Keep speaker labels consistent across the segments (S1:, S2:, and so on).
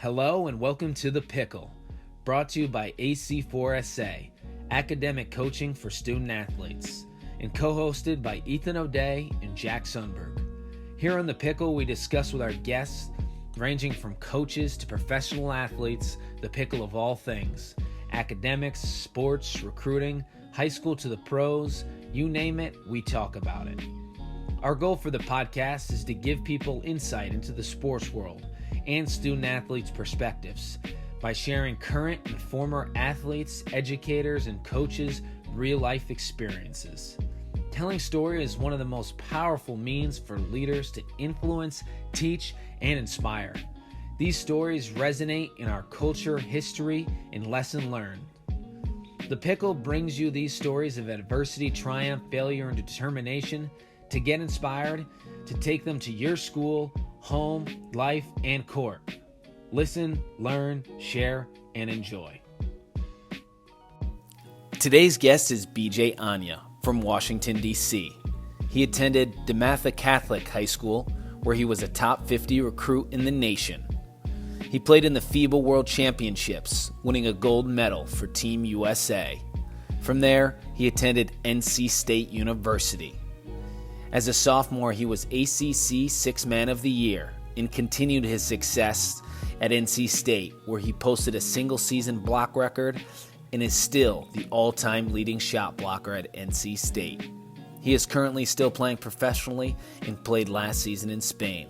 S1: Hello and welcome to The Pickle, brought to you by AC4SA, academic coaching for student athletes, and co-hosted by Ethan O'Day and Jack Sundberg. Here on The Pickle, we discuss with our guests, ranging from coaches to professional athletes, the pickle of all things, academics, sports, recruiting, high school to the pros, you name it, we talk about it. Our goal for the podcast is to give people insight into the sports world and student athletes' perspectives by sharing current and former athletes, educators, and coaches' real-life experiences. Telling story is one of the most powerful means for leaders to influence, teach, and inspire. These stories resonate in our culture, history, and lesson learned. The Pickle brings you these stories of adversity, triumph, failure, and determination to get inspired, to take them to your school, home, life, and court. Listen, learn, share, and enjoy. Today's guest is BeeJay Anya from Washington, D.C. He attended DeMatha Catholic High School, where he was a top 50 recruit in the nation. He played in the FIBA World Championships, winning a gold medal for Team USA. From there, he attended NC State University. As a sophomore, he was ACC Sixth Man of the Year and continued his success at NC State, where he posted a single-season block record and is still the all-time leading shot blocker at NC State. He is currently still playing professionally and played last season in Spain.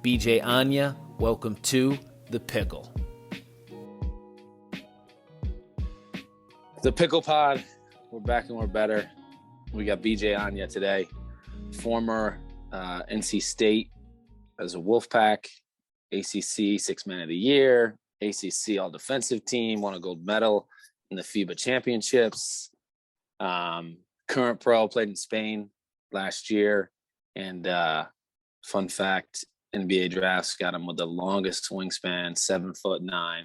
S1: BeeJay Anya, welcome to The Pickle.
S2: The Pickle Pod, we're back and we're better. We got BeeJay Anya today. Former NC State as a Wolfpack, ACC Sixth Man of the Year, ACC All-Defensive Team, won a gold medal in the FIBA Championships. Current pro, played in Spain last year. And fun fact, NBA drafts got him with the longest wingspan, 7'9",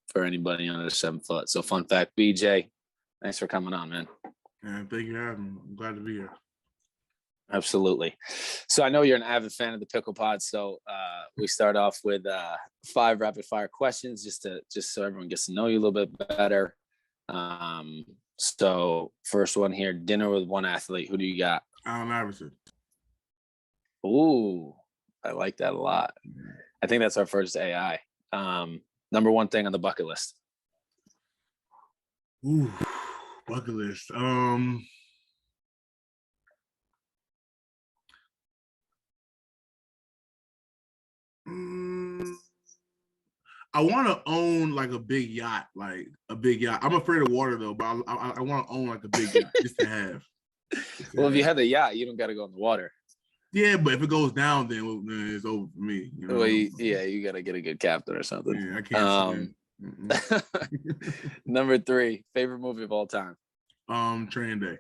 S2: for anybody under 7 foot. So fun fact, BeeJay, thanks for coming on, man.
S3: Yeah, thank you for having me. I'm glad to be here.
S2: Absolutely. So I know you're an avid fan of the Pickle Pod. So we start off with 5 rapid fire questions just so everyone gets to know you a little bit better. So first one here, dinner with one athlete. Who do you got?
S3: Allen Iverson.
S2: Ooh, I like that a lot. I think that's our first AI. Number one thing on the bucket list.
S3: Ooh, bucket list. I want to own like a big yacht, I'm afraid of water though, but I want to own like a big yacht just to have.
S2: Well, if you have the yacht, you don't got to go in the water.
S3: Yeah, but if it goes down, then it's over for me. You know?
S2: Well, you got to get a good captain or something.
S3: Yeah, I can't.
S2: Number 3, favorite movie of all time.
S3: Training Day.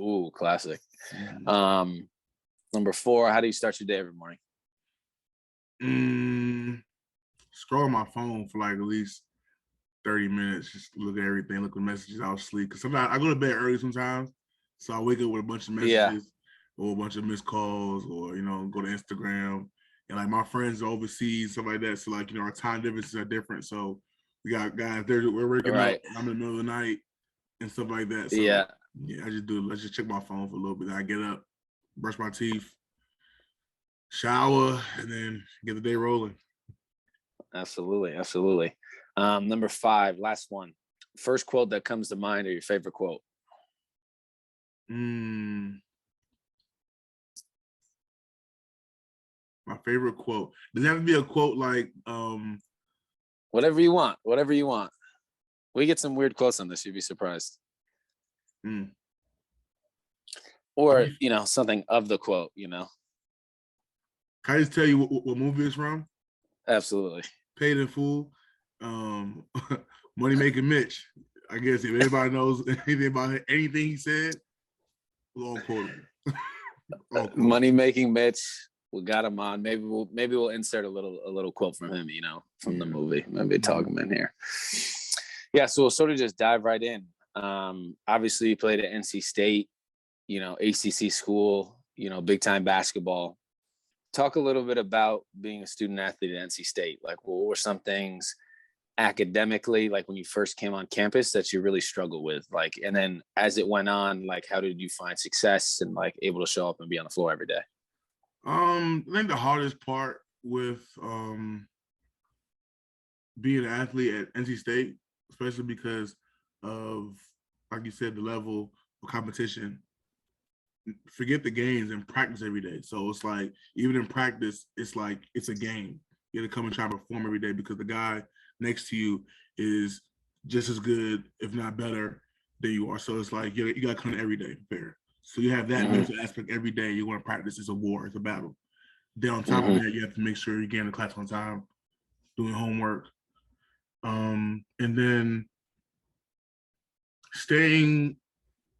S2: Ooh, classic. Number 4, how do you start your day every morning?
S3: Scroll my phone for like at least 30 minutes, just look at everything, look at messages, I'll sleep. Because sometimes I go to bed early sometimes, so I wake up with a bunch of messages or a bunch of missed calls, or go to Instagram. And like my friends are overseas, stuff like that. So like our time differences are different. So we got guys there, we're waking up, I'm in the middle of the night and stuff like that. So yeah, I just check my phone for a little bit. Then I get up, brush my teeth, shower, and then get the day rolling.
S2: Absolutely. Number 5, last one. First quote that comes to mind, or your favorite quote?
S3: My favorite quote. Does it have to be a quote like
S2: whatever you want. We get some weird quotes on this, you'd be surprised. Or something of the quote.
S3: Can I just tell you what movie it's from?
S2: Absolutely.
S3: Paid in Full. Money Making Mitch. I guess if anybody knows anything about anything he said, we'll all quote him.
S2: Money Making Mitch. We got him on. Maybe we'll insert a little quote from him, from the movie. Maybe talk him in here. Yeah, so we'll sort of just dive right in. Obviously, you played at NC State, ACC school, big time basketball. talk a little bit about being a student athlete at NC State. Like, what were some things academically, like when you first came on campus, that you really struggled with? Like, and then as it went on, like, how did you find success and like able to show up and be on the floor every day?
S3: I think the hardest part with being an athlete at NC State, especially because of, like you said, the level of competition. Forget the games and practice every day. So it's like, even in practice, it's like it's a game. You got to come and try to perform every day because the guy next to you is just as good, if not better, than you are. So it's like you got to come every day prepared. So you have that mental aspect every day. You want to practice. It's a war. It's a battle. Then on top of that, you have to make sure you get in the class on time, doing homework, and then staying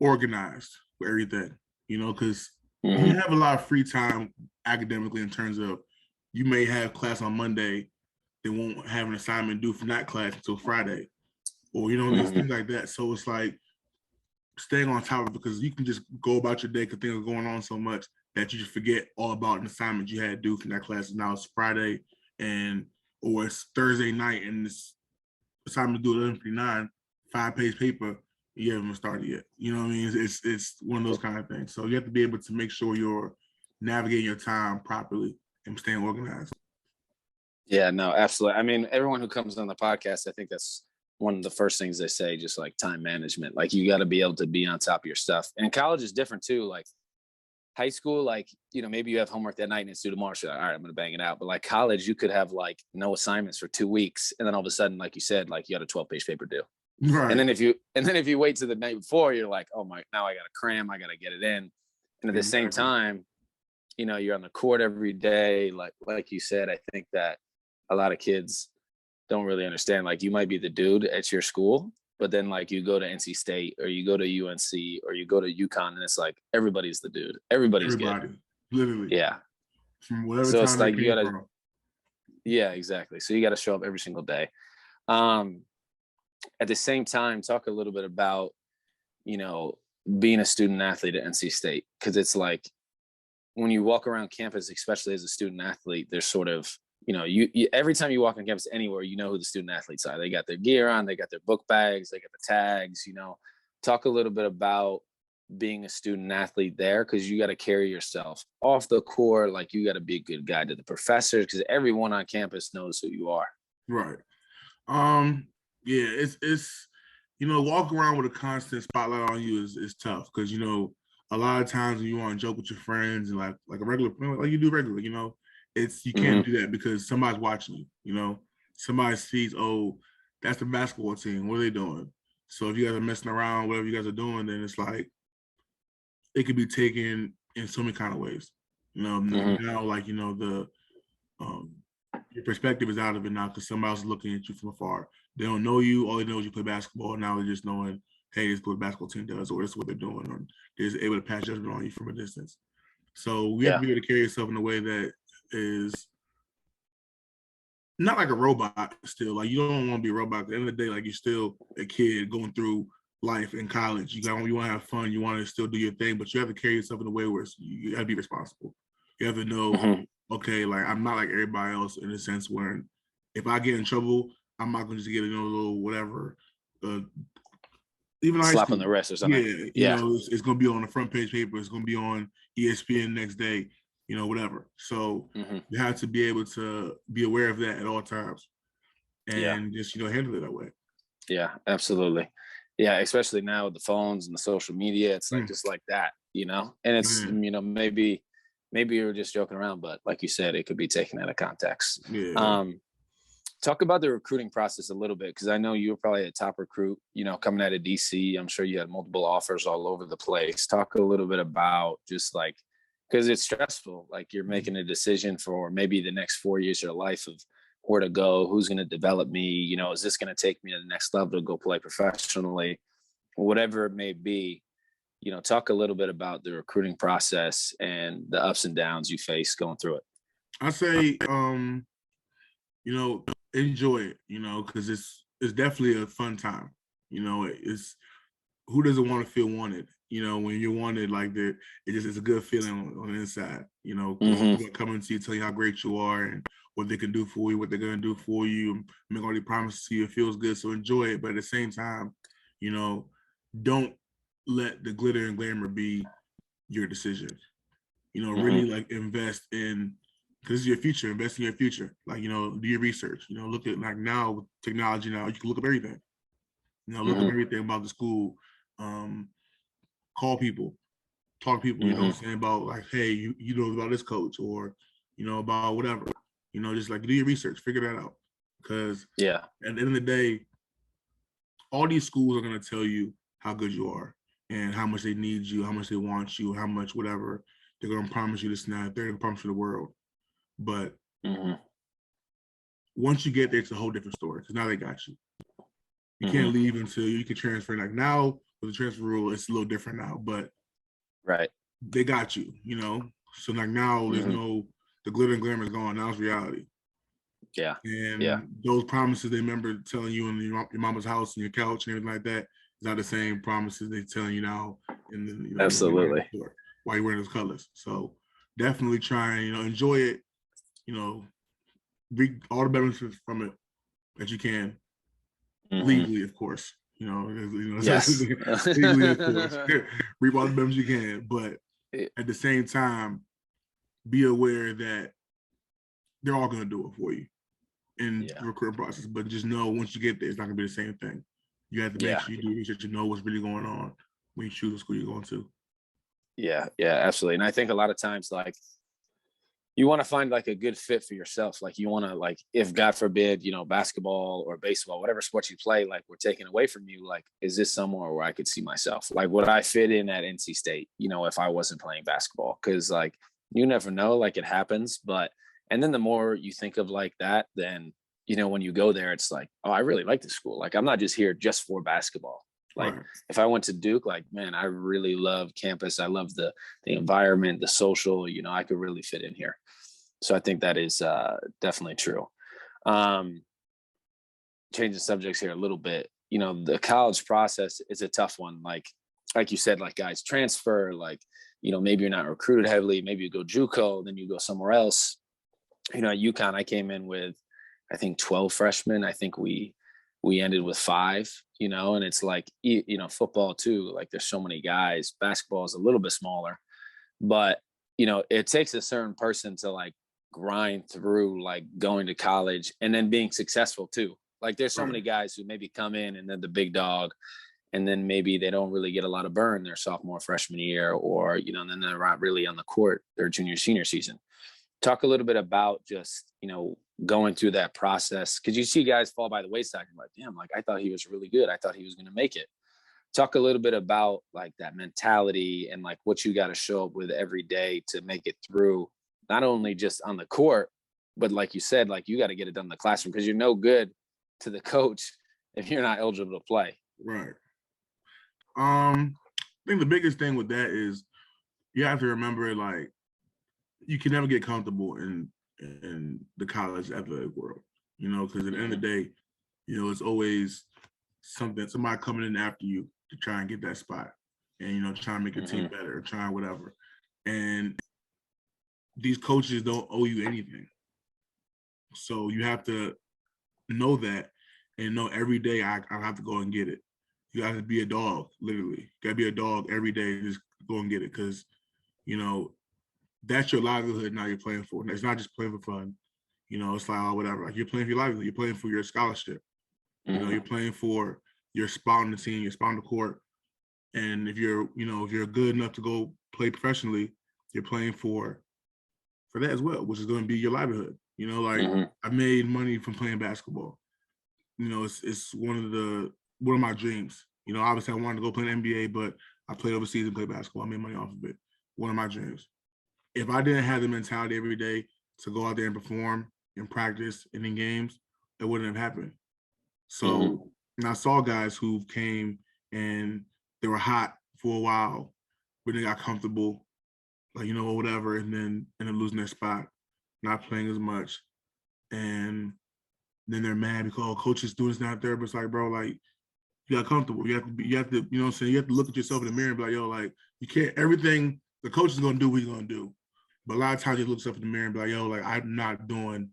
S3: organized with everything. You know, because you have a lot of free time academically in terms of you may have class on Monday, they won't have an assignment due from that class until Friday, or things like that. So it's like staying on top of it, because you can just go about your day because things are going on so much that you just forget all about an assignment you had due from that class. Now it's Friday or it's Thursday night and this assignment due at 11:59, 5-page paper. You haven't started yet. You know what I mean? It's one of those kind of things. So you have to be able to make sure you're navigating your time properly and staying organized.
S2: Yeah, no, absolutely. I mean, everyone who comes on the podcast, I think that's one of the first things they say, just like time management. Like, you got to be able to be on top of your stuff. And college is different too. Like high school, like, maybe you have homework that night and it's due tomorrow. So, all right, I'm going to bang it out. But like college, you could have like no assignments for 2 weeks. And then all of a sudden, like you said, like you got a 12-page paper due. Right. And then if you wait to the night before, you're like, oh my, now I got to cram, I got to get it in. And at the same time, you're on the court every day. Like you said, I think that a lot of kids don't really understand. Like, you might be the dude at your school, but then like you go to NC State or you go to UNC or you go to UConn, and it's like everybody's the dude. Everybody, good.
S3: Literally.
S2: Yeah.
S3: From whatever so time it's like you gotta. From.
S2: Yeah, exactly. So you got to show up every single day. At the same time, talk a little bit about, being a student athlete at NC State, because it's like when you walk around campus, especially as a student athlete, there's sort of, you every time you walk on campus anywhere, who the student athletes are. They got their gear on, they got their book bags, they got the tags. Talk a little bit about being a student athlete there, because you got to carry yourself off the court. Like, you got to be a good guy to the professors, because everyone on campus knows who you are.
S3: Right. Yeah, it's walking around with a constant spotlight on you is tough, because a lot of times when you want to joke with your friends and like a regular, like you do regularly, you can't do that because somebody's watching you. Somebody sees, oh, that's the basketball team, what are they doing? So if you guys are messing around, whatever you guys are doing, then it's like it could be taken in so many kind of ways. Now like your perspective is out of it now because somebody else is looking at you from afar. They don't know you. All they know is you play basketball. Now they're just knowing, hey, this is what the basketball team does, or this is what they're doing, or they're just able to pass judgment on you from a distance. So we have to be able to carry yourself in a way that is not like a robot still. Like, you don't want to be a robot. At the end of the day, like, you're still a kid going through life in college. You want to have fun. You want to still do your thing, but you have to carry yourself in a way where you got to be responsible. You have to know, okay, like, I'm not like everybody else in a sense where if I get in trouble, I'm not going to just get a little whatever. Even
S2: slap on the wrist or something.
S3: Yeah, it's going to be on the front page paper. It's going to be on ESPN next day, whatever. So you have to be able to be aware of that at all times and just, handle it that way.
S2: Yeah, absolutely. Yeah, especially now with the phones and the social media, it's like just like that, and it's, maybe you're just joking around, but like you said, it could be taken out of context.
S3: Yeah.
S2: Talk about the recruiting process a little bit, because I know you were probably a top recruit, coming out of DC. I'm sure you had multiple offers all over the place. Talk a little bit about just like, because it's stressful. Like, you're making a decision for maybe the next 4 years of your life of where to go, who's going to develop me, is this going to take me to the next level to go play professionally, whatever it may be. Talk a little bit about the recruiting process and the ups and downs you face going through it.
S3: I say, enjoy it, because it's definitely a fun time. It's, who doesn't want to feel wanted You know, when you're wanted like that, it's a good feeling on the inside. You know, people coming to you, tell you how great you are and what they can do for you, what they're gonna do for you, make all these promises to you. It feels good, so enjoy it. But at the same time, you know, don't let the glitter and glamour be your decision. You know, really like invest in, because this is your future. Invest in your future. Like, you know, do your research. You know, look at like now with technology now, you can look up everything. You know, look up everything about the school. Call people, talk to people, you know what I'm saying, about like, hey, you know about this coach, or, you know, about whatever. You know, just like do your research, figure that out. Because at the end of the day, all these schools are gonna tell you how good you are and how much they need you, how much they want you, how much whatever. They're gonna promise you this and that, they're gonna promise you the world. But once you get there, it's a whole different story because now they got you. You can't leave until you can transfer. Like now with the transfer rule, it's a little different now, but they got you, you know. So like now there's no, the glitter and glamour is gone. Now it's reality. And those promises they remember telling you in your mama's house and your couch and everything like that is not the same promises they're telling you now. And then, you know,
S2: absolutely,
S3: why you're wearing those colors. So definitely try and, you know, enjoy it. You know, reap all the benefits from it that you can, legally, of course. You know, legally, of course. Reap all the benefits you can, but at the same time, be aware that they're all going to do it for you in the recruiting process. But just know once you get there, it's not going to be the same thing. You have to make sure you do research, you know what's really going on when you choose the school you're going to.
S2: Yeah, absolutely. And I think a lot of times, like, you want to find like a good fit for yourself. Like you want to, like, if God forbid, you know, basketball or baseball, whatever sport you play, like we're taken away from you, like, is this somewhere where I could see myself? Like, would I fit in at NC State, you know, if I wasn't playing basketball? Because like, you never know, like it happens. But, and then the more you think of like that, then, you know, when you go there, it's like, oh, I really like this school. Like, I'm not just here just for basketball. Like if I went to Duke, like, man, I really love campus. I love the environment, the social, you know, I could really fit in here. So I think that is definitely true. Changing subjects here a little bit, you know, the college process is a tough one. Like you said, like guys transfer, like, you know, maybe you're not recruited heavily, maybe you go JUCO, then you go somewhere else. You know, at UConn, I came in with, I think 12 freshmen. I think we ended with 5, you know, and it's like, you know, football too, like there's so many guys. Basketball is a little bit smaller, but, you know, it takes a certain person to like grind through like going to college and then being successful too. Like there's so many guys who maybe come in and then the big dog, and then maybe they don't really get a lot of burn their sophomore, freshman year, or, you know, and then they're not really on the court their junior, senior season. Talk a little bit about just, you know, going through that process, because you see guys fall by the wayside. You're like, damn, like I thought he was really good. I thought he was going to make it. Talk a little bit about like that mentality and like what you got to show up with every day to make it through, not only just on the court, but like you said, like you got to get it done in the classroom, because you're no good to the coach if you're not eligible to play.
S3: Right. I think the biggest thing with that is you have to remember, like, you can never get comfortable in the college athletic world, you know, because at the end of the day, you know, it's always somebody coming in after you to try and get that spot and, you know, try and make a team better, try and whatever. And these coaches don't owe you anything. So you have to know that and know every day I have to go and get it. You got to be a dog, literally. You got to be a dog every day and just go and get it, because, you know, that's your livelihood now you're playing for. It's not just playing for fun. You know, it's like, oh, whatever. Like, you're playing for your livelihood. You're playing for your scholarship. You know, you're playing for your spot on the team, your spot on the court. And if you're, you know, if you're good enough to go play professionally, you're playing for that as well, which is going to be your livelihood. You know, like I made money from playing basketball. You know, it's one of my dreams. You know, obviously I wanted to go play in the NBA, but I played overseas and played basketball. I made money off of it. One of my dreams. If I didn't have the mentality every day to go out there and perform and practice and in games, it wouldn't have happened. So and I saw guys who came and they were hot for a while, but they got comfortable, like, you know, whatever, and then end up losing their spot, not playing as much. And then they're mad because, oh, coach is doing this, not there. But it's like, bro, like, You got comfortable. You have to, you know what I'm saying? You have to look at yourself in the mirror and be like, yo, like, you can't, everything the coach is going to do what he's going to do. But a lot of times you look yourself in the mirror and be like, yo, like, I'm not doing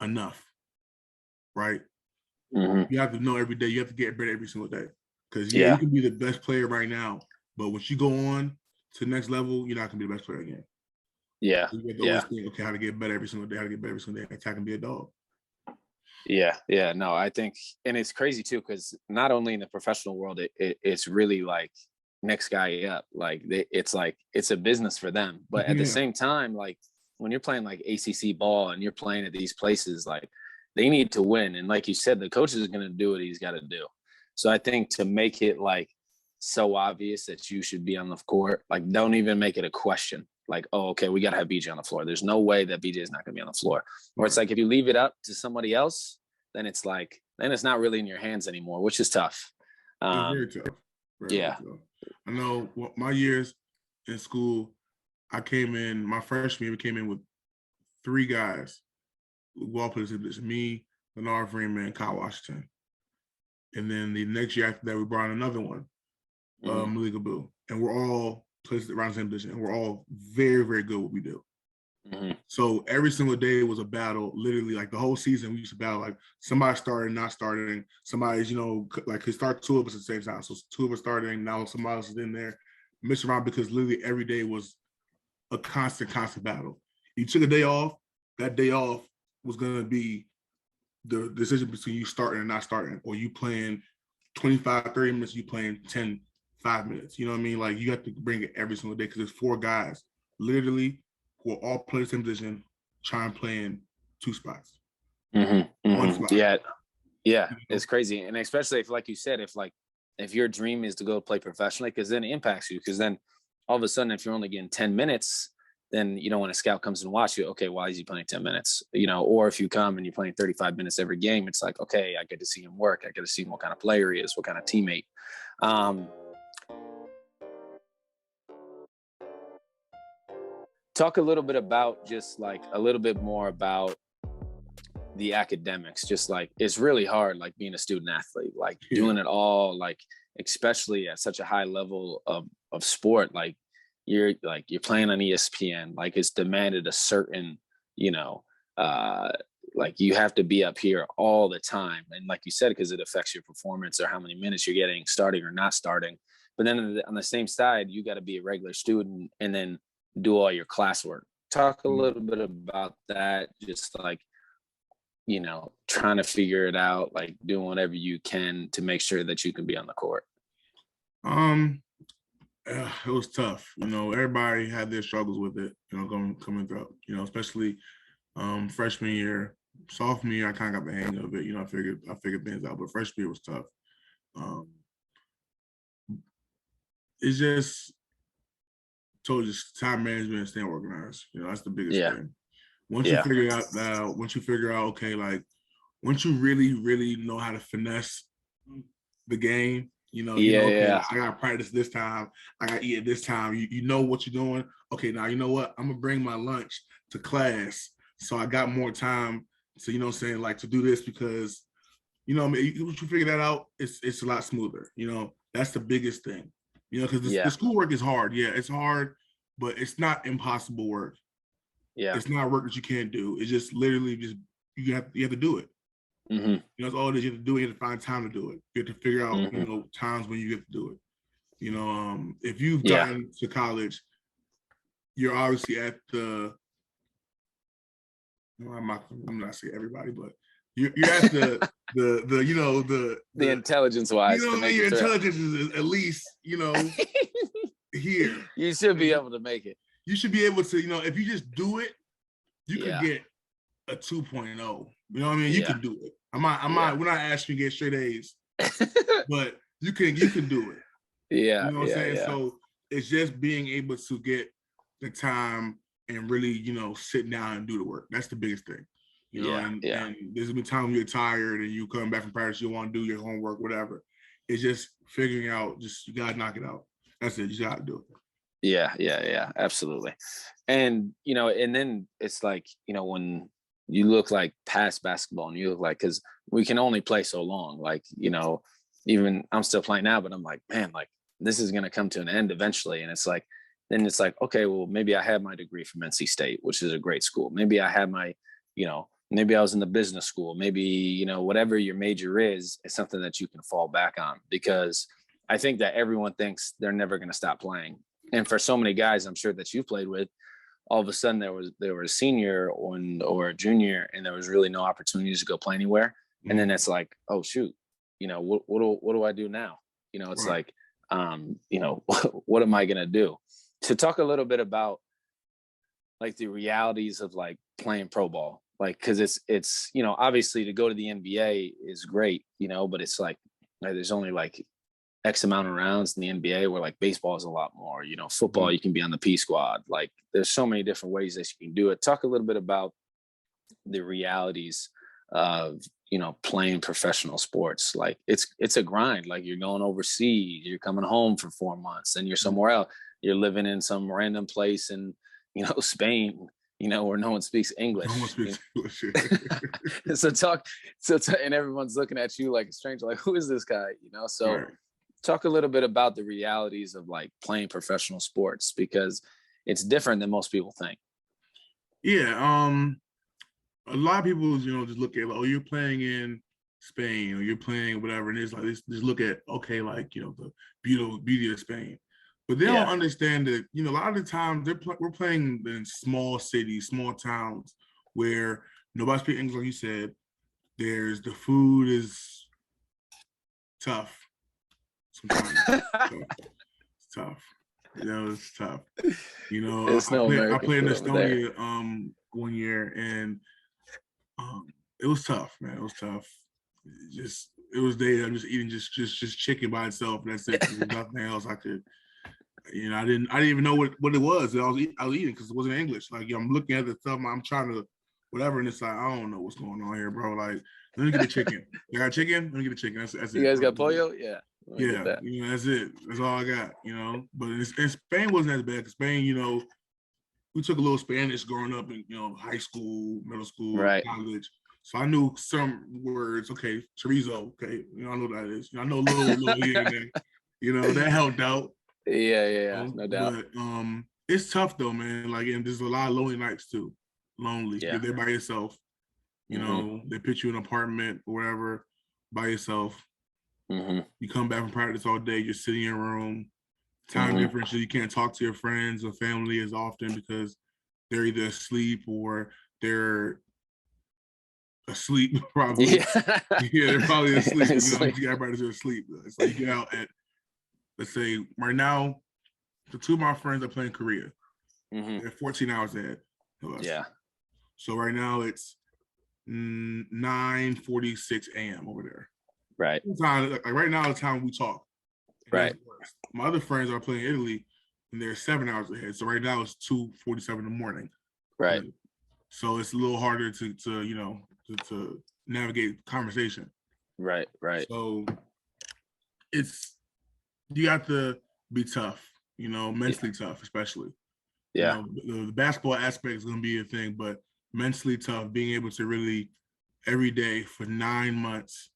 S3: enough. Right?
S2: Mm-hmm.
S3: You have to know every day. You have to get better every single day. Because,
S2: Yeah,
S3: you can be the best player right now. But once you go on to the next level, you're not going to be the best player again.
S2: Yeah.
S3: So you have to always think, okay, how to get better every single day, how to get better every single day. Attack and be a dog.
S2: Yeah. No, I think, and it's crazy too, because not only in the professional world, it's really like next guy up. Like it's a business for them. But at the same time, like when you're playing like ACC ball and you're playing at these places, like they need to win. And like you said, the coach is going to do what he's got to do. So I think to make it like so obvious that you should be on the court, like don't even make it a question. Like, oh, okay, we got to have BeeJay on the floor. There's no way that BeeJay is not going to be on the floor. Or it's like if you leave it up to somebody else, then it's not really in your hands anymore, which is tough.
S3: It's very tough. Very tough. I know my years in school, my freshman year, we came in with 3 guys. Ball players, me, Leonard Freeman, and Kyle Washington. And then the next year after that, we brought in another one, Malika Boo. And we're all placed around the same position. And we're all very, very good at what we do. Mm-hmm. So every single day was a battle. Literally, like the whole season, we used to battle. Like somebody starting, not starting. Somebody's, like could start 2 of us at the same time. So 2 of us starting. Now somebody else is in there, mix around, because literally every day was a constant battle. You took a day off. That day off was gonna be the decision between you starting and not starting, or you playing 25, 30 minutes, you playing 10, 5 minutes. You know what I mean? Like you have to bring it every single day because there's 4 guys literally who are all playing the same position, trying playing 2 spots.
S2: Mm-hmm. One spot. Yeah. It's crazy. And especially if, like you said, if your dream is to go play professionally, because then it impacts you. Because then all of a sudden, if you're only getting 10 minutes, then, when a scout comes and watch you, okay, why is he playing 10 minutes? Or if you come and you're playing 35 minutes every game, it's like, okay, I get to see him work. I get to see what kind of player he is, what kind of teammate. Talk a little bit about a little bit more about the academics. Just like, it's really hard, like being a student athlete, like doing it all, like, especially at such a high level of sport, like, you're playing on ESPN, like it's demanded a certain, like you have to be up here all the time. And like you said, because it affects your performance or how many minutes you're getting starting or not starting. But then on the same side, you got to be a regular student and then do all your classwork. Talk a little bit about that, just like, trying to figure it out, like doing whatever you can to make sure that you can be on the court.
S3: It was tough. Everybody had their struggles with it, coming through, especially freshman year. Sophomore year, I kind of got the hang of it. I figured things out, but freshman year was tough. It's just told you time management and staying organized. That's the biggest thing. Once you figure out, okay, like once you really, really know how to finesse the game, okay, I gotta practice this time, I gotta eat at this time. You know what you're doing. Okay, now you know what? I'm gonna bring my lunch to class, so I got more time to, like to do this because, once you figure that out, it's a lot smoother. That's the biggest thing. Because the schoolwork is hard. Yeah, it's hard, but it's not impossible work. Yeah, it's not work that you can't do. It's just literally you have to do it. Mm-hmm. That's all it is. You have to do it. You have to find time to do it. You have to figure out, times when you have to do it. If you've gotten to college, you're obviously at the. I'm not saying everybody, but you're at the
S2: intelligence wise.
S3: Your intelligence is at least here.
S2: You should be able to make it.
S3: You should be able to, if you just do it, you could get a 2.0. You know what I mean? You can do it. We're not asking you to get straight A's, but you can do it.
S2: Yeah.
S3: You know what I'm saying? Yeah. So it's just being able to get the time and really, sit down and do the work. That's the biggest thing. And there's gonna be time when you're tired and you come back from practice, you want to do your homework, whatever. It's just figuring out, you gotta knock it out. That's it. You gotta do it.
S2: Yeah, absolutely. And, and then it's like, when you look like past basketball and you look like, because we can only play so long, like, even I'm still playing now, but I'm like, man, like this is going to come to an end eventually. And it's like, then it's like, okay, well, maybe I had my degree from NC State, which is a great school. Maybe I had my, maybe I was in the business school. Maybe, whatever your major is something that you can fall back on, because I think that everyone thinks they're never going to stop playing. And for so many guys, I'm sure that you've played with, all of a sudden they were a senior or a junior, and there was really no opportunities to go play anywhere. And then it's like, oh shoot, what do I do now? It's like, what am I going to do? To talk a little bit about like the realities of like playing pro ball, like, cause it's, obviously to go to the NBA is great, but it's like, there's only like X amount of rounds in the NBA, where like baseball is a lot more, football, you can be on the P squad. Like there's so many different ways that you can do it. Talk a little bit about the realities of, playing professional sports. Like it's a grind. Like you're going overseas, you're coming home for 4 months, and you're somewhere else. You're living in some random place in, Spain, where no one speaks English.
S3: No one speaks English.
S2: And everyone's looking at you like a stranger, like, who is this guy? Talk a little bit about the realities of like playing professional sports, because it's different than most people think.
S3: Yeah. A lot of people, just look at, like, oh, you're playing in Spain, or you're playing whatever. And it's like, just look at, okay, like, the beauty of Spain. But they don't understand that, a lot of the times we're playing in small cities, small towns where nobody speaks English, like you said. The food is tough. Sometimes it's tough. It's tough. I played in Estonia 1 year, and it was tough, man. It was tough. It was there. I'm just eating just chicken by itself. That's it. There's nothing else I could. I didn't even know what it was that I was eating, because it wasn't English. Like, I'm looking at the stuff, I'm trying to whatever, and it's like, I don't know what's going on here, bro. Like, let me get the chicken. You got chicken? Let me get the chicken. That's it.
S2: You guys got pollo? Yeah.
S3: Yeah, that's it. That's all I got. But in Spain wasn't as bad. Because Spain, we took a little Spanish growing up in high school, middle school, college. So I knew some words. Okay, chorizo. Okay, I know what that is. I know a little here and there. That helped out.
S2: Yeah, no doubt.
S3: But it's tough though, man. Like, and there's a lot of lonely nights too. Lonely.
S2: Yeah.
S3: You're there by yourself. They put you in an apartment or wherever by yourself. You come back from practice all day. You're sitting in your room. Time difference, so you can't talk to your friends or family as often, because they're either asleep or they're asleep. Probably. They're probably asleep. Everybody's asleep. It's like you get out at, let's say right now, the two of my friends are playing Korea. They're 14 hours ahead of us.
S2: Yeah.
S3: So right now it's 9:46 a.m. over there.
S2: Right.
S3: Like right now, the time we talk.
S2: Right.
S3: My other friends are playing Italy, and they're 7 hours ahead. So right now it's 2:47 in the morning.
S2: Right.
S3: So it's a little harder to navigate conversation.
S2: Right.
S3: So you have to be tough, mentally tough, especially.
S2: Yeah.
S3: The basketball aspect is going to be a thing, but mentally tough, being able to really every day for 9 months.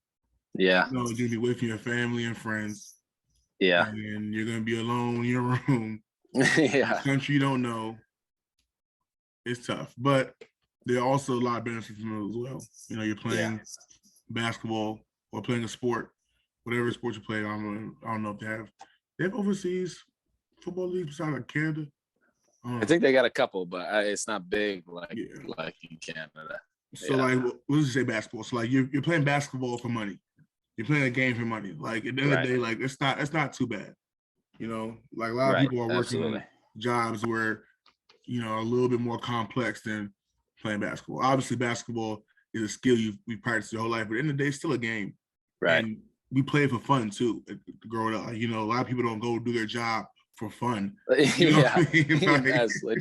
S2: Yeah.
S3: You're going to be with your family and friends.
S2: Yeah.
S3: And you're going to be alone in your room.
S2: Yeah.
S3: Country you don't know. It's tough, but there are also a lot of benefits from it as well. You're playing basketball or playing a sport, whatever sport you play. I don't know if they have overseas football leagues besides like Canada.
S2: I think they got a couple, but it's not big like in Canada.
S3: So like, let's just say basketball. So like, you're playing basketball for money. You're playing a game for money. Like at the end of the day, like it's not too bad. Like a lot of people are working jobs where a little bit more complex than playing basketball. Obviously, basketball is a skill we practice your whole life, but at the end of the day, it's still a game.
S2: Right. And
S3: we play it for fun too. Growing up, a lot of people don't go do their job for fun.
S2: Yeah.
S3: Like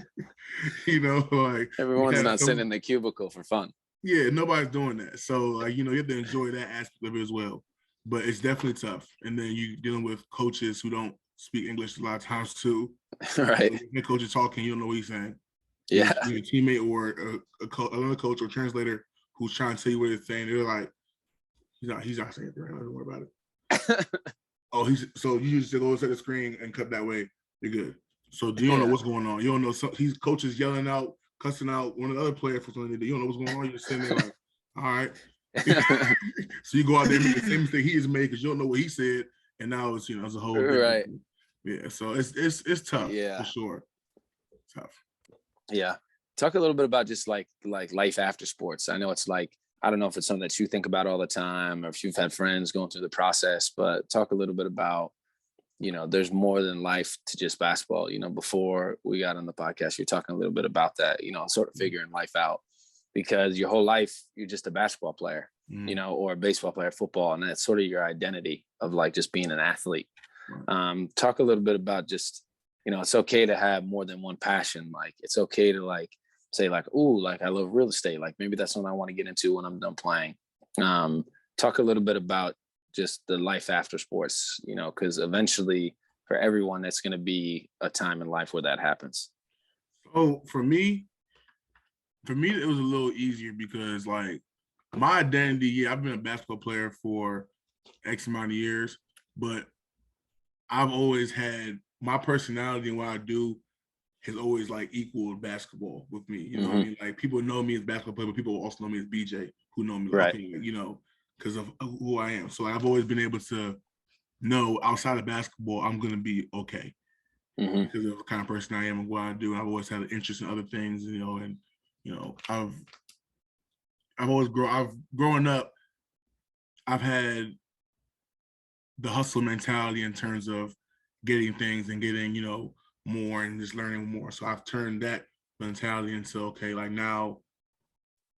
S2: everyone's not sitting in the cubicle for fun.
S3: Yeah, nobody's doing that. So like, you have to enjoy that aspect of it as well. But it's definitely tough. And then you dealing with coaches who don't speak English a lot of times too.
S2: Right.
S3: The coach is talking, you don't know what he's saying.
S2: Yeah.
S3: Your teammate or another coach or translator who's trying to tell you what he's saying, they're like, he's not saying it right. Don't worry about it. Oh, so you just go set the screen and cut that way. You're good. So you don't know what's going on. You don't know. He's coaches yelling out, cussing out one of the other players for something. You don't know what's going on. You're just sitting there like, all right. So you go out there and make the same mistake he has made because you don't know what he said, and now it's it's a whole
S2: right.
S3: Yeah. So it's tough.
S2: Yeah,
S3: for sure. Tough.
S2: Yeah. Talk a little bit about just like life after sports. I know it's like, I don't know if it's something that you think about all the time or if you've had friends going through the process, but talk a little bit about, there's more than life to just basketball. Before we got on the podcast, you're talking a little bit about that, sort of figuring life out, because your whole life, you're just a basketball player, or a baseball player, football. And that's sort of your identity of like just being an athlete. Talk a little bit about just, it's okay to have more than one passion. Like, it's okay to like say like, ooh, like I love real estate. Like maybe that's something I want to get into when I'm done playing. Talk a little bit about just the life after sports, because eventually for everyone, that's going to be a time in life where that happens.
S3: So for me, it was a little easier because like my identity, I've been a basketball player for X amount of years, but I've always had my personality and what I do has always like equaled basketball with me. You know what I mean? Like people know me as basketball player, but people also know me as BeeJay, who know me like, because of who I am. So I've always been able to know outside of basketball, I'm going to be okay because of the kind of person I am and what I do. I've always had an interest in other things, and I've growing up, I've had the hustle mentality in terms of getting things and getting, more and just learning more. So I've turned that mentality into, okay, like now,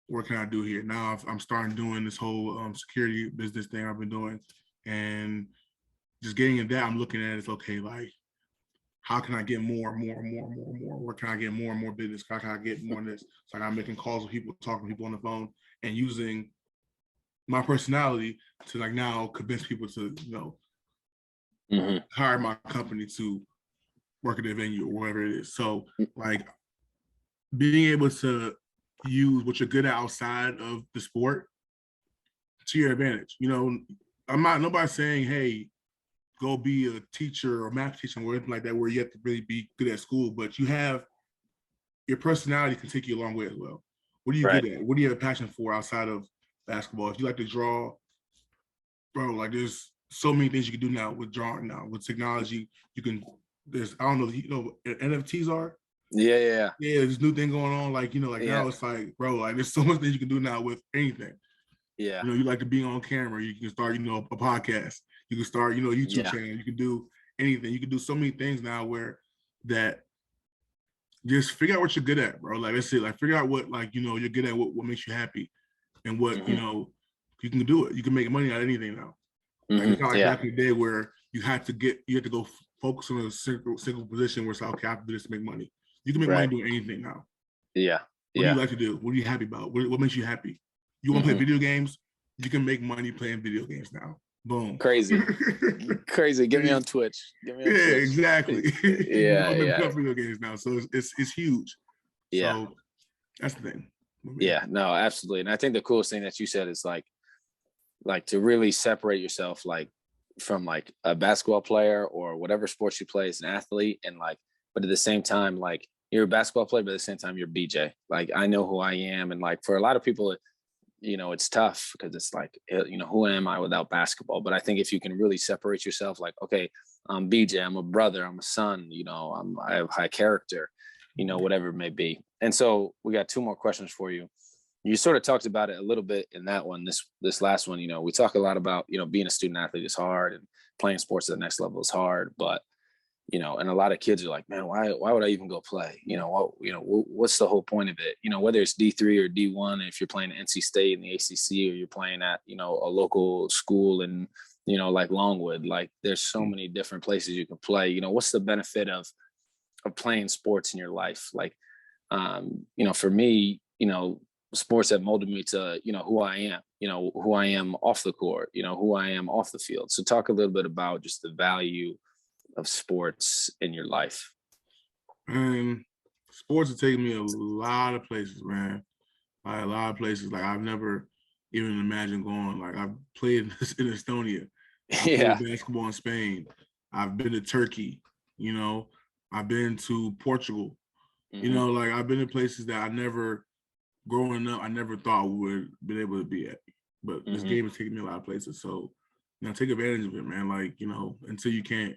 S3: what can I do here? Now I'm starting doing this whole security business thing I've been doing, and just getting into that, I'm looking at it as, okay, like, how can I get more and more and more and more and more? Where can I get more and more business? How can I get more in this? So I'm making calls with people, talking to people on the phone, and using my personality to like now convince people to, hire my company to work at their venue or whatever it is. So like being able to use what you're good at outside of the sport to your advantage. I'm not nobody saying, hey, go be a teacher or math teacher or anything like that, where you have to really be good at school, but you have your personality can take you a long way as well. What are you good at? What do you have a passion for outside of basketball? If you like to draw, bro, like there's so many things you can do now with drawing now. With technology, you can, I don't know, NFTs are?
S2: Yeah.
S3: Yeah, there's new thing going on. Like, now it's like, bro, like there's so much things you can do now with anything.
S2: Yeah.
S3: You like to be on camera, you can start, a podcast. You can start, a YouTube channel. You can do anything. You can do so many things now where that just figure out what you're good at, bro. Like, that's it. Like, figure out what, like, you're good at, what makes you happy, and what, you can do it. You can make money out of anything now. Like, it's not like back in the day where you had to go focus on a single position where it's like, okay, I have to do this to make money. You can make money doing anything now.
S2: Yeah.
S3: What do you like to do? What are you happy about? What makes you happy? You want to play video games? You can make money playing video games now. Boom.
S2: Crazy. Get me on Twitch.
S3: Twitch. Exactly.
S2: Yeah.
S3: Video games now, so it's huge.
S2: Yeah.
S3: So that's the thing.
S2: Yeah. No, absolutely. And I think the coolest thing that you said is like to really separate yourself, like from like a basketball player or whatever sports you play as an athlete, and like, but at the same time, like you're a basketball player, but at the same time you're BeeJay. Like I know who I am, and like for a lot of people, it's tough because it's like, who am I without basketball? But I think if you can really separate yourself, like, okay, I'm BeeJay, I'm a brother, I'm a son, I have high character, whatever it may be. And so we got two more questions for you. You sort of talked about it a little bit in that one. This last one, we talk a lot about, being a student athlete is hard and playing sports at the next level is hard, but and a lot of kids are like, man, why would I even go play? What's the whole point of it? Whether it's D3 or D1, if you're playing at NC State in the ACC, or you're playing at, a local school in, like Longwood, like there's so many different places you can play. What's the benefit of playing sports in your life? Like, for me, sports have molded me to, who I am off the court, who I am off the field. So talk a little bit about just the value of sports in your life.
S3: Sports have taken me a lot of places, man. Like a lot of places. Like I've never even imagined going. Like I've played in Estonia. I
S2: Yeah.
S3: played basketball in Spain. I've been to Turkey. You know, I've been to Portugal. You know, like I've been in places that growing up, I never thought would been able to be at. But this game has taken me a lot of places. So, you know, take advantage of it, man. Like, you know, until you can't,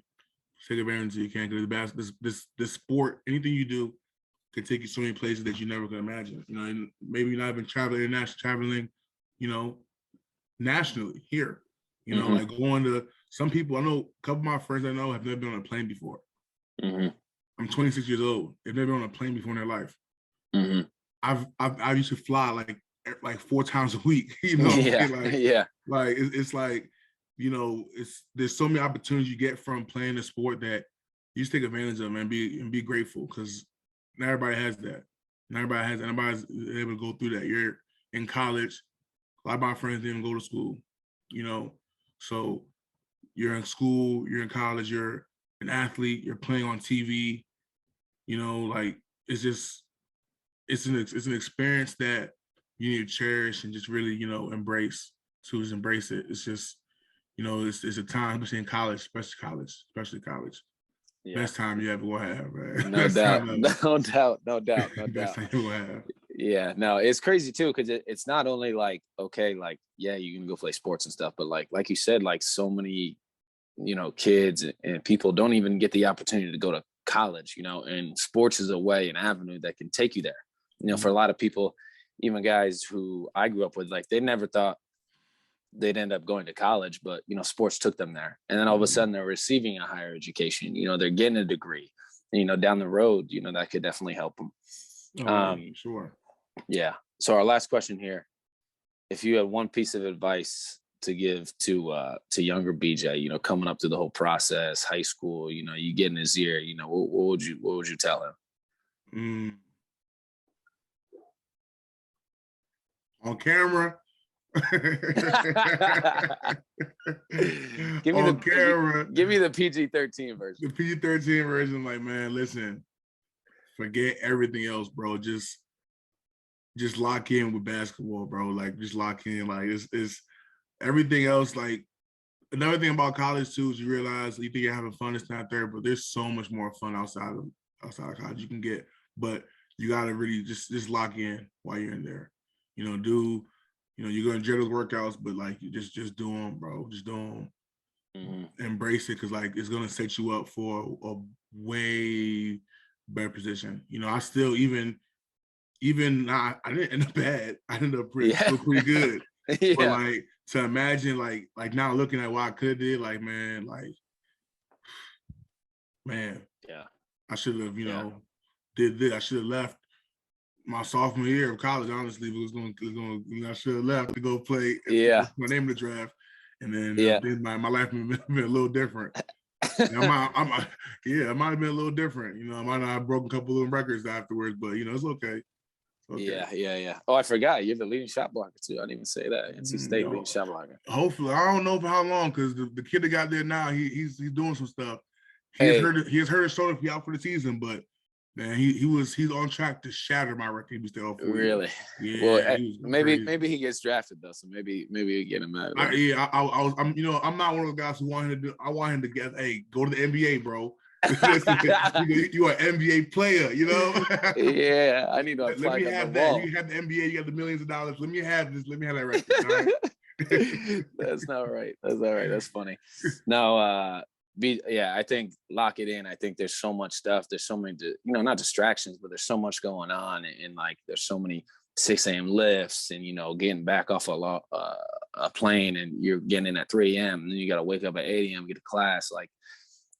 S3: take advantage until you can't. Because this sport, anything you do, can take you so many places that you never could imagine. You know, and maybe you're not even traveling, you know, nationally here. You know, like going to some people. I know a couple of my friends I know have never been on a plane before. I'm 26 years old. They've never been on a plane before in their life. I used to fly like 4 times a week. You know, like it's like, you know, there's so many opportunities you get from playing a sport that you just take advantage of, man, and be grateful, because not everybody has that. Anybody's able to go through that. You're in college. A lot of my friends didn't go to school, you know. So you're in school, you're in college, you're an athlete, you're playing on TV, you know, like it's an experience that you need to cherish and just really, you know, embrace it. It's just, you know, it's a time, especially in college, especially college. Yeah. Best time you ever will have, man.
S2: No doubt. No doubt.
S3: Best time you will have.
S2: Yeah, no, it's crazy too, because it's not only like, okay, like, yeah, you can go play sports and stuff, but like you said, like so many, you know, kids and people don't even get the opportunity to go to college, you know, and sports is a way, an avenue that can take you there. You know, for a lot of people, even guys who I grew up with, like they never thought they'd end up going to college, but, you know, sports took them there. And then all of a sudden they're receiving a higher education, you know, they're getting a degree, and, you know, down the road, you know, that could definitely help them.
S3: Sure.
S2: Yeah. So our last question here, if you had one piece of advice to give to younger BeeJay, you know, coming up through the whole process, high school, you know, you get in his ear, you know, what would you tell him?
S3: On camera.
S2: Give me the PG-13 version.
S3: The PG-13 version, like, man, listen, forget everything else, bro. Just lock in with basketball, bro. Like, just lock in. Like, it's everything else. Like, another thing about college too is you realize you think you're having fun, it's not there, but there's so much more fun outside of college you can get. But you gotta really just lock in while you're in there. You know, you're gonna enjoy those workouts, but like you just do them, bro. Just do them. Embrace it, because like it's gonna set you up for a way better position. You know, I still even I didn't end up bad. I ended up still pretty good. Yeah. But like to imagine like now looking at what I could have did, like man, yeah, I should have, you know, did this. I should have left my sophomore year of college. Honestly, I should have left to go play.
S2: Yeah,
S3: my name in the draft, and then my life would have been a little different. It might have been a little different. You know, I might not have broken a couple of records afterwards, but you know, it's okay.
S2: Okay. Yeah. Oh, I forgot. You're the leading shot blocker too. I didn't even say that. NC State leading shot blocker.
S3: Hopefully, I don't know for how long, because the kid that got there now, he's doing some stuff. He has hurt his shoulder, be out for the season, but man, he's on track to shatter my record. He was still off.
S2: Really?
S3: Yeah.
S2: Well, maybe he gets drafted though, so maybe you get him out.
S3: I'm I'm not one of those guys who want him to. I want him to go to the NBA, bro. You are an NBA player, you know.
S2: Yeah, I need to apply.
S3: Let me have that. You have the NBA. You have the millions of dollars. Let me have this. Let me have that record. All right?
S2: That's not right. That's funny. No, I think lock it in. I think there's so much stuff. There's so many, not distractions, but there's so much going on, and like there's so many 6 a.m. lifts, and getting back off a plane, and you're getting in at 3 a.m. and then you got to wake up at 8 a.m. get to class. Like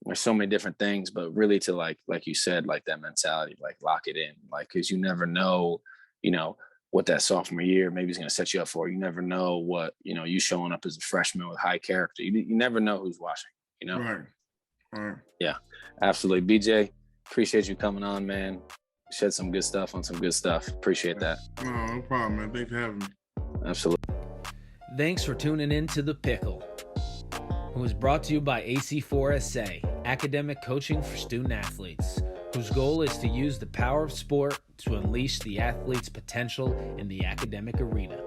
S2: there's so many different things, but really to like you said, like that mentality, like lock it in, like because you never know, what that sophomore year maybe is going to set you up for. You never know what you showing up as a freshman with high character. You never know who's watching.
S3: Right.
S2: Yeah, absolutely. BeeJay, appreciate you coming on, man. Shed some good stuff on some good stuff. Appreciate that.
S3: No problem, man. Thanks for having me.
S2: Absolutely.
S1: Thanks for tuning in to The Pickle. It was brought to you by AC4SA, academic coaching for student athletes, whose goal is to use the power of sport to unleash the athlete's potential in the academic arena.